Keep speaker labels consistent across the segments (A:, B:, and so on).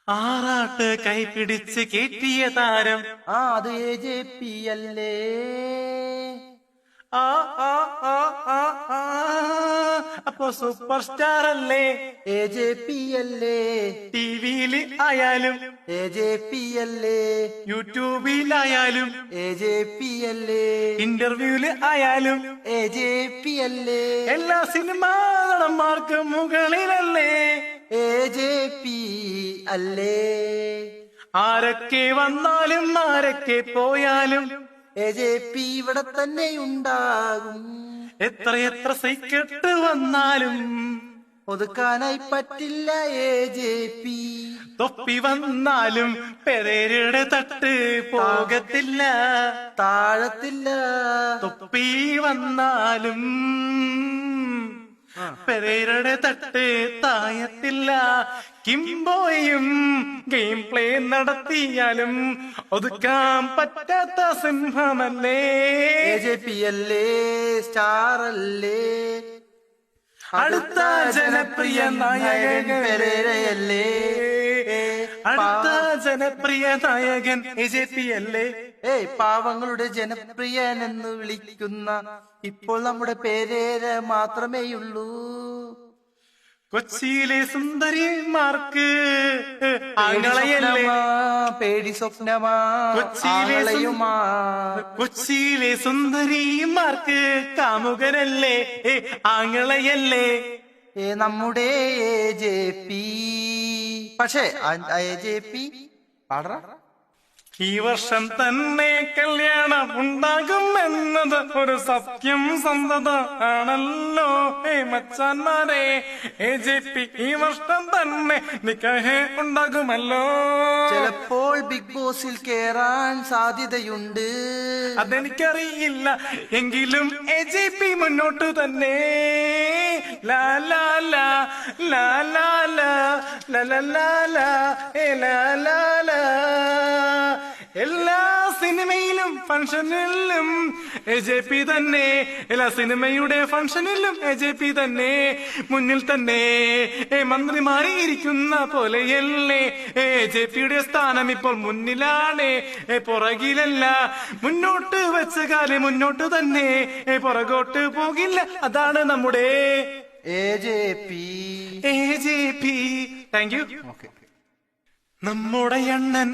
A: ആറാട്ട് കൈപിടിച്ച് കേറ്റിയ താരം
B: അത് AJP അല്ലേ?
A: ആ ആ ആ ആ ആ അപ്പൊ സൂപ്പർ സ്റ്റാർ അല്ലേ?
B: AJP അല്ലേ?
A: ടിവിയിൽ ആയാലും
B: AJP അല്ലേ?
A: യൂട്യൂബിലായാലും
B: AJP അല്ലേ?
A: ഇന്റർവ്യൂല് ആയാലും
B: AJP അല്ലേ?
A: എല്ലാ സിനിമാ നടന്മാർക്ക് മുകളിലല്ലേ
B: AJP അല്ലേ?
A: ആരൊക്കെ വന്നാലും ആരൊക്കെ പോയാലും
B: AJP ഇവിടെ തന്നെ ഉണ്ടാകും.
A: എത്ര സൈക്കെട്ട് വന്നാലും
B: ഒതുക്കാനായി പറ്റില്ല AJP.
A: തൊപ്പി വന്നാലും പെരേരയുടെ തട്ട് പോകത്തില്ല,
B: താഴത്തില്ല.
A: തൊപ്പി വന്നാലും പെരേരയുടെ തട്ട് തായത്തില്ല. കിംബോയും ഗെയിം പ്ലേ നടത്തിയാലും ഒതുക്കാൻ പറ്റാത്ത സിംഹമല്ലേ
B: AJP അല്ലേ? സ്റ്റാർ അല്ലേ?
A: അടുത്ത ജനപ്രിയ നായകൻ
B: പെരേരയല്ലേ?
A: അടുത്ത ജനപ്രിയ നായകൻ AJP അല്ലേ?
B: പാവങ്ങളുടെ ജനപ്രിയൻ എന്ന് വിളിക്കുന്ന ഇപ്പോൾ നമ്മുടെ പെരേര മാത്രമേയുള്ളൂ.
A: കൊച്ചിയിലെ സുന്ദരിമാർക്ക്
B: പേടി സ്വപ്നമാ
A: കൊച്ചിയിലെ സുന്ദരിമാർക്ക് കാമുകനല്ലേ ആങ്ങളയല്ലേ
B: നമ്മുടെ AJP. പക്ഷേ AJP പാടറ
A: ഈ വർഷം തന്നെ കല്യാണം ഉണ്ടാകും എന്നത് ഒരു സത്യം സന്തത ആണല്ലോ മച്ചാന്മാരെ. AJP ഈ വർഷം തന്നെ നിക്കാഹ് ഉണ്ടാകുമല്ലോ.
B: ചിലപ്പോൾ ബിഗ് ബോസിൽ കേറാൻ സാധ്യതയുണ്ട്.
A: അതെനിക്കറിയില്ല, എങ്കിലും AJP മുന്നോട്ട് തന്നെ. ലാ ലാ ലാ ലാ ലാ ലാ ലാ ലാ ലാ ലാ ലാ ലാ. എല്ലാ സിനിമയിലും ഫംഗ്ഷനിലും AJP തന്നെ, എല്ലാ സിനിമയുടെ ഫംഗ്ഷനിലും AJP തന്നെ. മുന്നിൽ തന്നെ മന്ത്രിമാരിയിരിക്കുന്ന പോലെയല്ലേ AJPയുടെ സ്ഥാനം ഇപ്പോൾ മുന്നിലാണ്, പുറകിലല്ല. മുന്നോട്ട് വെച്ച കാലം മുന്നോട്ട് തന്നെ, പുറകോട്ട് പോകില്ല. അതാണ് നമ്മുടെ
B: AJP.
A: Thank you. നമ്മുടെ അണ്ണൻ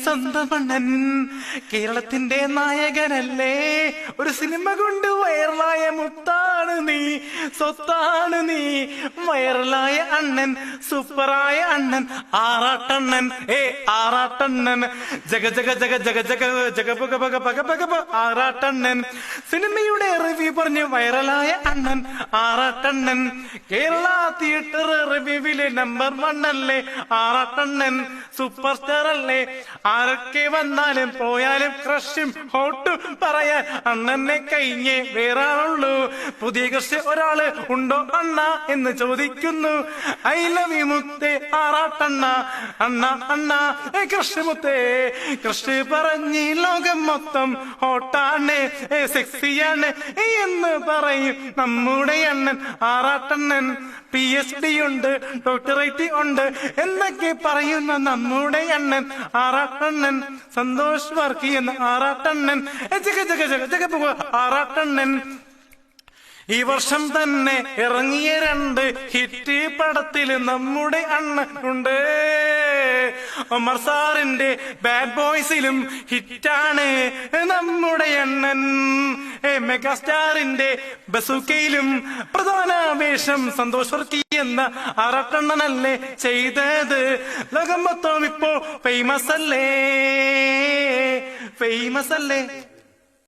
A: സ്വന്തം അണ്ണൻ കേരളത്തിന്റെ നായകനല്ലേ. ഒരു സിനിമ കൊണ്ട് വൈറലായ മുത്താണ് നീ, സ്വത്താണ് നീ. വൈറലായ അണ്ണൻ, സൂപ്പറായ അണ്ണൻ, ആറാട്ടണ്ണൻ ആറാട്ടണ്ണൻ. ജഗ ജഗ ജഗ ജഗ ജഗ ജഗ പക പക പക പക പക ആറാട്ടണ്ണൻ. സിനിമയുടെ റിവ്യൂ പറഞ്ഞ് വൈറലായ അണ്ണൻ ആറാട്ടണ്ണൻ. കേരള തിയേറ്റർ റിവ്യൂവിലെ നമ്പർ 1 അല്ലേ ആറാട്ടണ്ണൻ. സൂപ്പർ സ്റ്റാർ അല്ലേ. ആരൊക്കെ വന്നാലും പോയാലും ക്രഷും ഹോട്ടും പറയാൻ അണ്ണനെ കഴിഞ്ഞേ വേറാളുള്ളൂ. പുതിയ ക്രഷ് ഒരാള് ഉണ്ടോ അണ്ണ എന്ന് ചോദിക്കുന്നു. ഐ ലവ് യു മുത്തേ ആറാട്ടണ്ണ. അണ്ണ അണ്ണ ക്രഷ് മുത്തേ. ക്രഷ് പറഞ്ഞ് ലോകം മൊത്തം ഹോട്ടാണ്, സെക്സിയാണ് എന്ന് പറയും നമ്മുടെ അണ്ണൻ ആറാട്ടണ്ണൻ. PhD ഉണ്ട്, ഡോക്ടറേറ്റ് ഉണ്ട് എന്നൊക്കെ പറയുന്ന നമ്മുടെ അണ്ണൻ ആറാട്ടണ്ണൻ. സന്തോഷ് വർക്ക് ചെയ്യുന്ന ആറാട്ടണ്ണൻ. ജഗ ജഗ ജഗ ജഗ ആറാട്ടണ്ണൻ. ഈ വർഷം തന്നെ ഇറങ്ങിയ 2 ഹിറ്റ് പടത്തില് നമ്മുടെ അണ്ണനുണ്ട്. ഒമർ സാറിന്റെ ബാഡ് ബോയ്സിലും ഹിറ്റാണ് നമ്മുടെ അണ്ണൻ. മെഗാസ്റ്റാറിന്റെ ബസൂക്കയിലും പ്രധാന വേഷം സന്തോഷ് വർക്കി എന്ന ആറാട്ടണ്ണനല്ലേ ചെയ്തത്. ലോകം മൊത്തം ഇപ്പോ ഫേമസ് അല്ലേ.